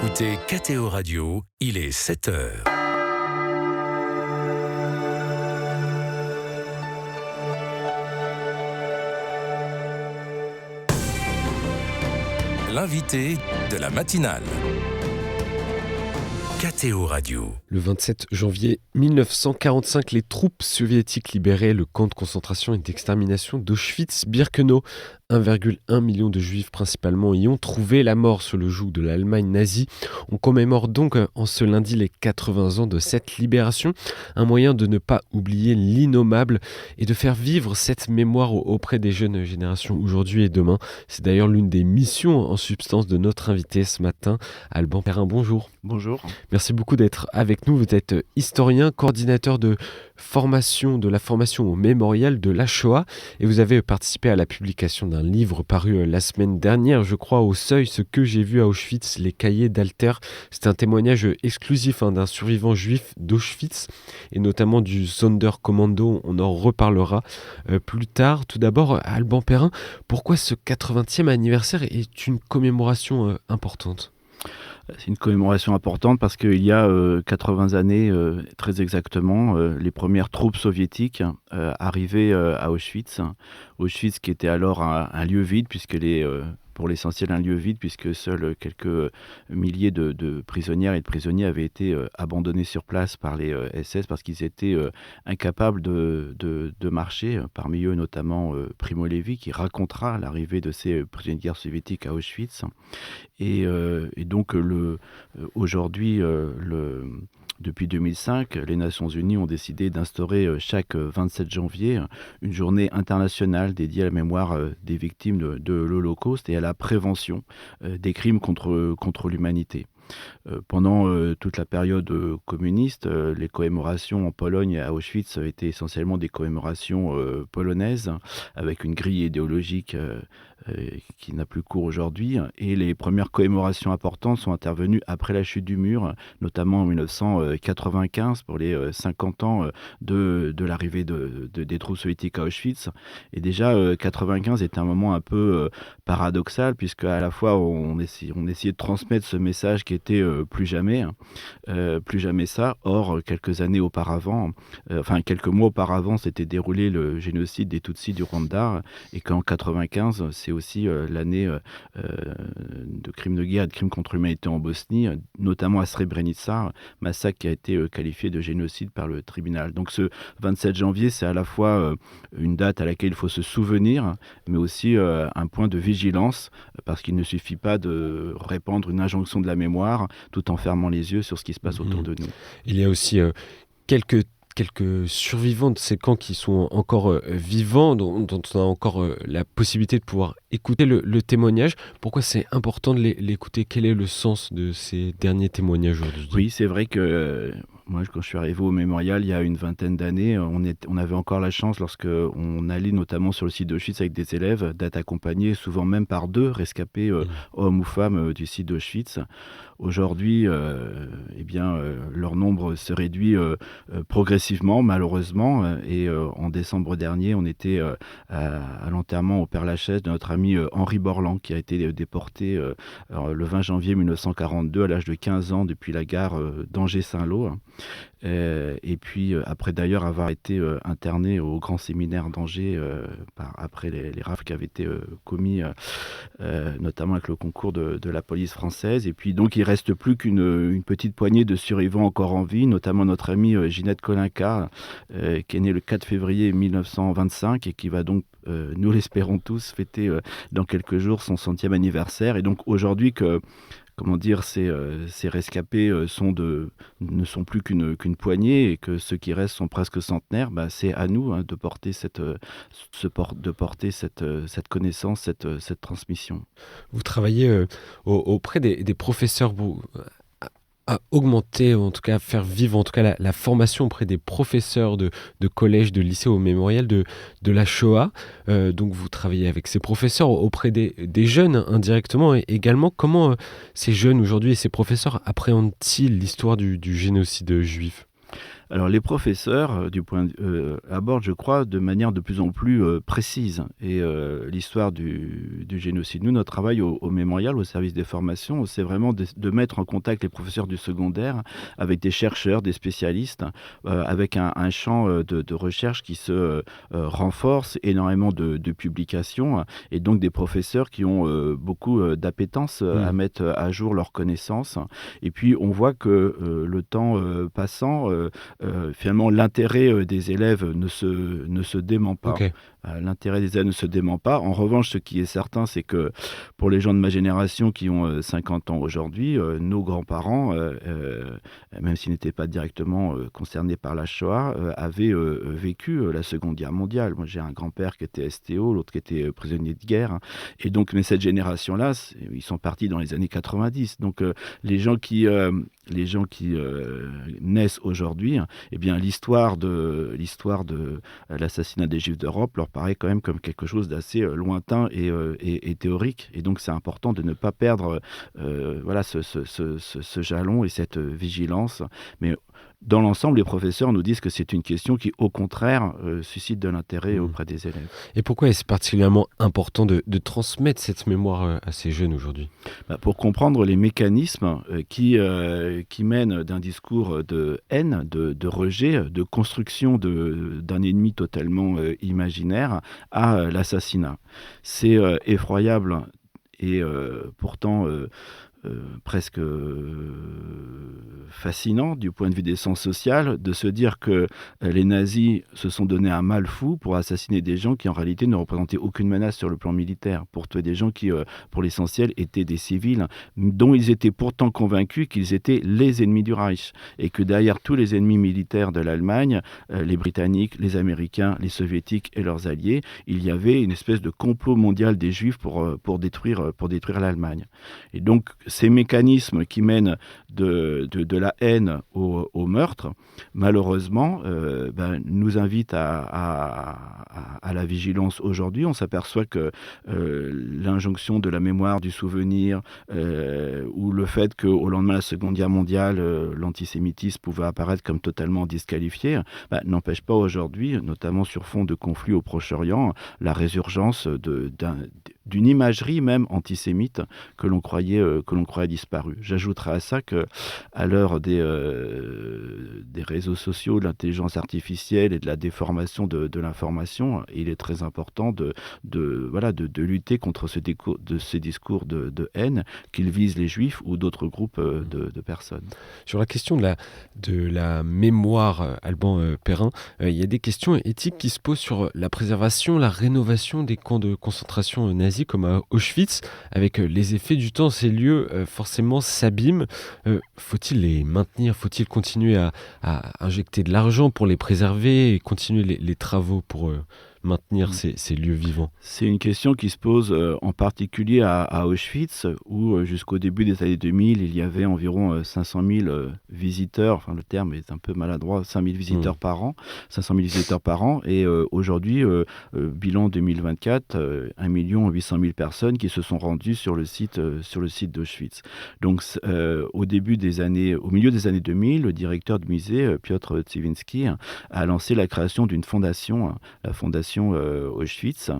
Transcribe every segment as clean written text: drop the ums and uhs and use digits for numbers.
écoutez KTO Radio, il est 7h. L'invité de la matinale. KTO Radio. Le 27 janvier 1945, les troupes soviétiques libéraient le camp de concentration et d'extermination d'Auschwitz-Birkenau. 1,1 million de juifs principalement y ont trouvé la mort sous le joug de l'Allemagne nazie. On commémore donc en ce lundi les 80 ans de cette libération, un moyen de ne pas oublier l'innommable et de faire vivre cette mémoire auprès des jeunes générations aujourd'hui et demain. C'est d'ailleurs l'une des missions en substance de notre invité ce matin, Alban Perrin. Bonjour. Bonjour. Merci beaucoup d'être avec nous. Vous êtes historien, coordinateur de la formation au mémorial de la Shoah et vous avez participé à la publication d'un livre paru la semaine dernière, je crois, au Seuil, Ce que j'ai vu à Auschwitz, les cahiers d'Alter. C'est un témoignage exclusif d'un survivant juif d'Auschwitz et notamment du Sonderkommando. On en reparlera plus tard. Tout d'abord, Alban Perrin, pourquoi ce 80e anniversaire est une commémoration importante ? C'est une commémoration importante parce qu'il y a 80 années, très exactement, les premières troupes soviétiques arrivaient à Auschwitz. Auschwitz qui était alors un lieu vide, pour l'essentiel un lieu vide, puisque seuls quelques milliers de prisonnières et de prisonniers avaient été abandonnés sur place par les SS parce qu'ils étaient incapables de marcher. Parmi eux notamment Primo Levi, qui racontera l'arrivée de ces prisonniers de guerre soviétiques à Auschwitz. Et donc aujourd'hui, depuis 2005, les Nations Unies ont décidé d'instaurer chaque 27 janvier une journée internationale dédiée à la mémoire des victimes de l'Holocauste et à la prévention des crimes contre l'humanité. Pendant toute la période communiste, les commémorations en Pologne et à Auschwitz étaient essentiellement des commémorations polonaises, avec une grille idéologique qui n'a plus cours aujourd'hui. Et les premières commémorations importantes sont intervenues après la chute du mur, notamment en 1995 pour les 50 ans de l'arrivée des troupes soviétiques à Auschwitz. Et déjà, 95 est un moment un peu paradoxal, puisque à la fois on essayait de transmettre ce message qui était plus jamais ça. Or, quelques mois auparavant, s'était déroulé le génocide des Tutsis du Rwanda, et qu'en 95, c'est aussi l'année de crimes de guerre et de crimes contre l'humanité en Bosnie, notamment à Srebrenica, massacre qui a été qualifié de génocide par le tribunal. Donc ce 27 janvier, c'est à la fois une date à laquelle il faut se souvenir, mais aussi un point de vigilance, parce qu'il ne suffit pas de répandre une injonction de la mémoire tout en fermant les yeux sur ce qui se passe autour de nous. Il y a aussi quelques survivants de ces camps qui sont encore vivants, dont on a encore la possibilité de pouvoir écouter le témoignage. Pourquoi c'est important de l'écouter ? Quel est le sens de ces derniers témoignages aujourd'hui ? Oui, c'est vrai que moi, quand je suis arrivé au mémorial il y a une vingtaine d'années, on avait encore la chance, lorsqu'on allait notamment sur le site d'Auschwitz avec des élèves, d'être accompagnés souvent même par 2 rescapés, hommes ou femmes, du site d'Auschwitz. Aujourd'hui, leur nombre se réduit progressivement, malheureusement. Et en décembre dernier, on était à l'enterrement au Père-Lachaise de notre ami Henri Borland, qui a été déporté le 20 janvier 1942 à l'âge de 15 ans depuis la gare d'Angers-Saint-Lô. Et puis après d'ailleurs avoir été interné au grand séminaire d'Angers après les rafles qui avaient été commis notamment avec le concours de la police française. Et puis donc il reste plus qu'une petite poignée de survivants encore en vie, notamment notre amie Ginette Kolinka, qui est née le 4 février 1925 et qui va donc nous l'espérons tous fêter dans quelques jours son 100e anniversaire. Et donc aujourd'hui ces rescapés ne sont plus qu'une poignée, et que ceux qui restent sont presque centenaires. C'est à nous de porter cette connaissance, cette transmission. Vous travaillez auprès des professeurs, à augmenter, en tout cas à faire vivre en tout cas la formation auprès des professeurs de collège, de lycée au mémorial de la Shoah. Donc vous travaillez avec ces professeurs auprès des jeunes indirectement, et également comment ces jeunes aujourd'hui et ces professeurs appréhendent-ils l'histoire du génocide juif ? Alors les professeurs, abordent, je crois, de manière de plus en plus précise et l'histoire du génocide. Nous, notre travail au mémorial, au service des formations, c'est vraiment de mettre en contact les professeurs du secondaire avec des chercheurs, des spécialistes, avec un champ de recherche qui se renforce, énormément de publications, et donc des professeurs qui ont beaucoup d'appétence à mettre à jour leurs connaissances. Et puis on voit que le temps passant, finalement l'intérêt des élèves ne se dément pas. Ok. L'intérêt des élèves ne se dément pas. En revanche, ce qui est certain, c'est que pour les gens de ma génération qui ont 50 ans aujourd'hui, nos grands-parents, même s'ils n'étaient pas directement concernés par la Shoah, avaient vécu la Seconde Guerre mondiale. Moi, j'ai un grand-père qui était STO, l'autre qui était prisonnier de guerre, hein. Et donc, mais cette génération-là, ils sont partis dans les années 90. Donc, les gens qui naissent aujourd'hui, eh bien, l'histoire de l'assassinat des Juifs d'Europe leur paraît quand même comme quelque chose d'assez lointain et théorique. Et donc, c'est important de ne pas perdre ce jalon et cette vigilance. Mais dans l'ensemble, les professeurs nous disent que c'est une question qui, au contraire, suscite de l'intérêt auprès des élèves. Et pourquoi est-ce particulièrement important de transmettre cette mémoire à ces jeunes aujourd'hui ? Pour comprendre les mécanismes qui mènent d'un discours de haine, de rejet, de construction d'un ennemi totalement imaginaire à l'assassinat. C'est effroyable et pourtant presque fascinant du point de vue des sciences sociales de se dire que les nazis se sont donné un mal fou pour assassiner des gens qui en réalité ne représentaient aucune menace sur le plan militaire, pour tuer des gens qui pour l'essentiel étaient des civils dont ils étaient pourtant convaincus qu'ils étaient les ennemis du Reich et que derrière tous les ennemis militaires de l'Allemagne, les Britanniques, les Américains, les Soviétiques et leurs alliés, il y avait une espèce de complot mondial des Juifs pour détruire l'Allemagne. Et donc ces mécanismes qui mènent de la haine au meurtre, malheureusement, nous invitent à la vigilance aujourd'hui. On s'aperçoit que l'injonction de la mémoire, du souvenir, ou le fait qu'au lendemain de la Seconde Guerre mondiale, l'antisémitisme pouvait apparaître comme totalement disqualifié, n'empêche pas aujourd'hui, notamment sur fond de conflit au Proche-Orient, la résurgence d'une imagerie même antisémite que l'on croyait disparue. J'ajouterai à ça qu'à l'heure des réseaux sociaux, de l'intelligence artificielle et de la déformation de l'information, il est très important de lutter contre ces discours de haine, qu'ils visent les Juifs ou d'autres groupes de personnes. Sur la question de la mémoire, Alban Perrin, il y a des questions éthiques qui se posent sur la préservation, la rénovation des camps de concentration nazis comme à Auschwitz. Avec les effets du temps, ces lieux forcément s'abîment. Faut-il les maintenir ? Faut-il continuer à injecter de l'argent pour les préserver et continuer les travaux pour maintenir ces lieux vivants ? C'est une question qui se pose en particulier à Auschwitz, où jusqu'au début des années 2000, il y avait environ 500 000 visiteurs, enfin le terme est un peu maladroit, 5 000 visiteurs par an, 500 000 visiteurs par an, et aujourd'hui, bilan 2024, 1 800 000 personnes qui se sont rendues sur le site d'Auschwitz. Donc au milieu des années 2000, le directeur du musée, Piotr Tsiwinski, a lancé la création d'une fondation, la fondation Auschwitz,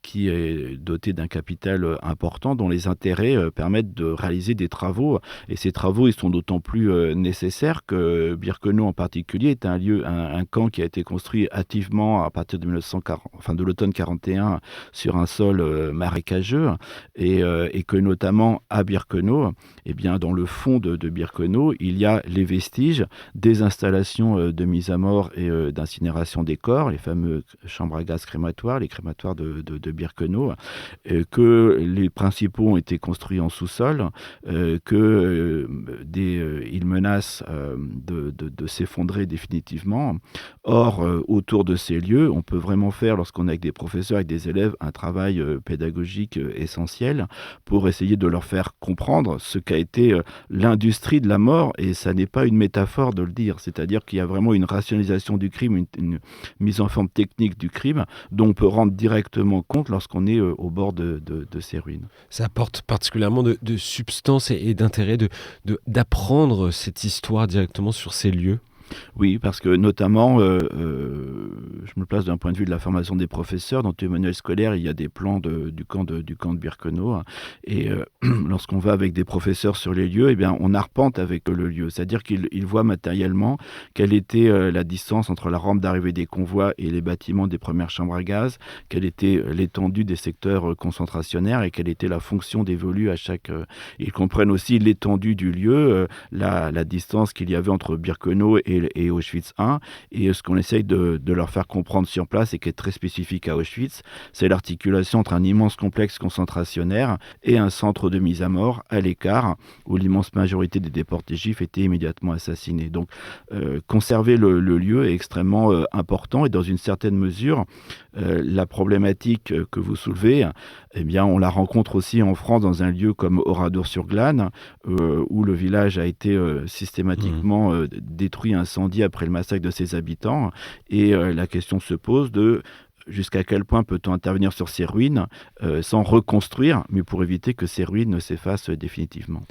qui est dotée d'un capital important dont les intérêts permettent de réaliser des travaux. Et ces travaux, ils sont d'autant plus nécessaires que Birkenau en particulier est un camp qui a été construit hâtivement à partir de l'automne 41 sur un sol marécageux et que notamment à Birkenau, dans le fond de Birkenau, il y a les vestiges des installations de mise à mort et d'incinération des corps, les fameux chambres à gaz crématoires, les crématoires de Birkenau, que les principaux ont été construits en sous-sol, qu'ils menacent de s'effondrer définitivement. Or, autour de ces lieux, on peut vraiment faire, lorsqu'on est avec des professeurs, avec des élèves, un travail pédagogique essentiel pour essayer de leur faire comprendre ce qu'a été l'industrie de la mort, et ça n'est pas une métaphore de le dire, c'est-à-dire qu'il y a vraiment une rationalisation du crime, mise en forme technique du crime dont on peut rendre directement compte lorsqu'on est au bord de ces ruines. Ça apporte particulièrement de substance et d'intérêt d'apprendre cette histoire directement sur ces lieux. Oui, parce que notamment, je me place d'un point de vue de la formation des professeurs. Dans le manuel scolaire, il y a des plans du camp de Birkenau. Et lorsqu'on va avec des professeurs sur les lieux, eh bien, on arpente avec le lieu. C'est-à-dire qu'ils voient matériellement quelle était la distance entre la rampe d'arrivée des convois et les bâtiments des premières chambres à gaz, quelle était l'étendue des secteurs concentrationnaires et quelle était la fonction dévolue à chaque... Ils comprennent aussi l'étendue du lieu, la distance qu'il y avait entre Birkenau et Auschwitz I. Et ce qu'on essaye de leur faire comprendre sur place et qui est très spécifique à Auschwitz, c'est l'articulation entre un immense complexe concentrationnaire et un centre de mise à mort à l'écart où l'immense majorité des déportés juifs étaient immédiatement assassinés. Donc conserver le lieu est extrêmement important et dans une certaine mesure, la problématique que vous soulevez, eh bien, on la rencontre aussi en France dans un lieu comme Oradour-sur-Glane, où le village a été systématiquement détruit, incendié après le massacre de ses habitants. Et la question se pose de jusqu'à quel point peut-on intervenir sur ces ruines sans reconstruire, mais pour éviter que ces ruines ne s'effacent définitivement.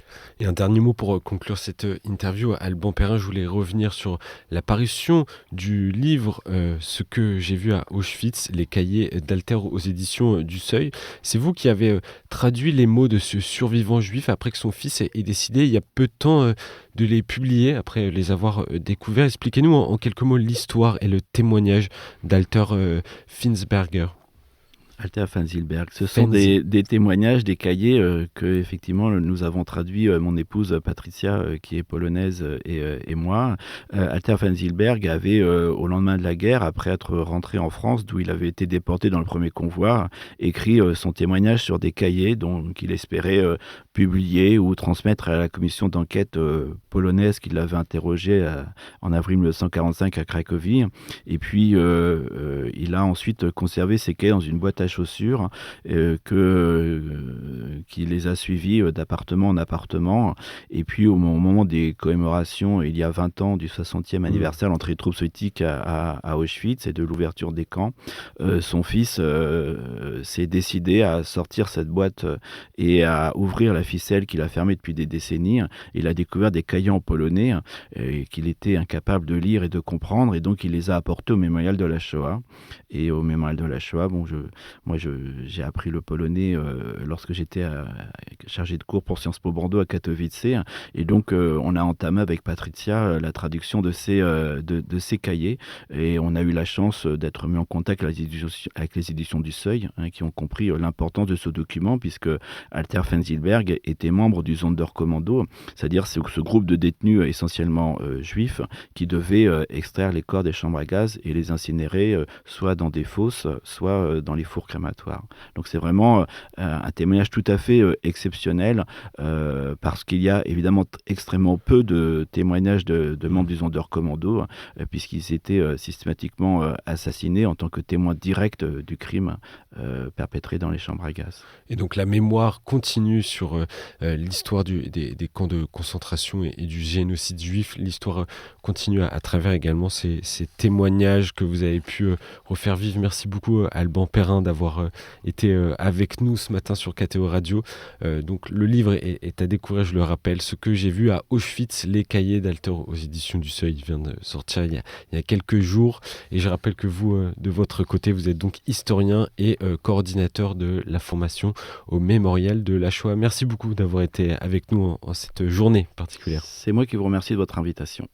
Et un dernier mot pour conclure cette interview. Alban Perrin, je voulais revenir sur l'apparition du livre Ce que j'ai vu à Auschwitz, les cahiers d'Alter aux éditions du Seuil. C'est vous qui avez traduit les mots de ce survivant juif après que son fils ait décidé il y a peu de temps de les publier, après les avoir découverts. Expliquez-nous en quelques mots l'histoire et le témoignage d'Alter Finsberger. Alter Fanzilberg, ce sont des témoignages, des cahiers que effectivement nous avons traduits, mon épouse Patricia qui est polonaise et moi. Alter Fanzilberg avait au lendemain de la guerre, après être rentré en France d'où il avait été déporté dans le premier convoi, écrit son témoignage sur des cahiers qu'il espérait publier ou transmettre à la commission d'enquête polonaise qui l'avait interrogé en avril 1945 à Cracovie. Et puis il a ensuite conservé ces cahiers dans une boîte à chaussures qui les a suivis d'appartement en appartement. Et puis au moment des commémorations, il y a 20 ans du 60e anniversaire de l'entrée des troupes soviétiques à Auschwitz et de l'ouverture des camps, son fils s'est décidé à sortir cette boîte et à ouvrir la ficelle qu'il a fermée depuis des décennies. Il a découvert des cahiers en polonais qu'il était incapable de lire et de comprendre, et donc il les a apportés au mémorial de la Shoah. Et au mémorial de la Shoah, j'ai appris le polonais lorsque j'étais chargé de cours pour Sciences Po Bordeaux à Katowice, et donc on a entamé avec Patricia la traduction de ces cahiers, et on a eu la chance d'être mis en contact avec les éditions du Seuil, qui ont compris l'importance de ce document, puisque Alter Fanzilberg était membre du Sonderkommando, c'est-à-dire ce groupe de détenus essentiellement juifs qui devaient extraire les corps des chambres à gaz et les incinérer soit dans des fosses, soit dans les fours crématoires. Donc c'est vraiment un témoignage tout à fait exceptionnel parce qu'il y a évidemment extrêmement peu de témoignages de membres du Sonderkommando puisqu'ils étaient systématiquement assassinés en tant que témoins directs du crime perpétré dans les chambres à gaz. Et donc la mémoire continue sur l'histoire des camps de concentration et du génocide juif. L'histoire continue à travers également ces témoignages que vous avez pu refaire vivre. Merci beaucoup Alban Perrin d'avoir été avec nous ce matin sur KTO Radio. Donc le livre est à découvrir, je le rappelle, Ce que j'ai vu à Auschwitz, les cahiers d'Alter aux éditions du Seuil. Il vient de sortir il y a quelques jours. Et je rappelle que vous, de votre côté, vous êtes donc historien et coordinateur de la formation au mémorial de la Shoah. Merci beaucoup d'avoir été avec nous en cette journée particulière. C'est moi qui vous remercie de votre invitation.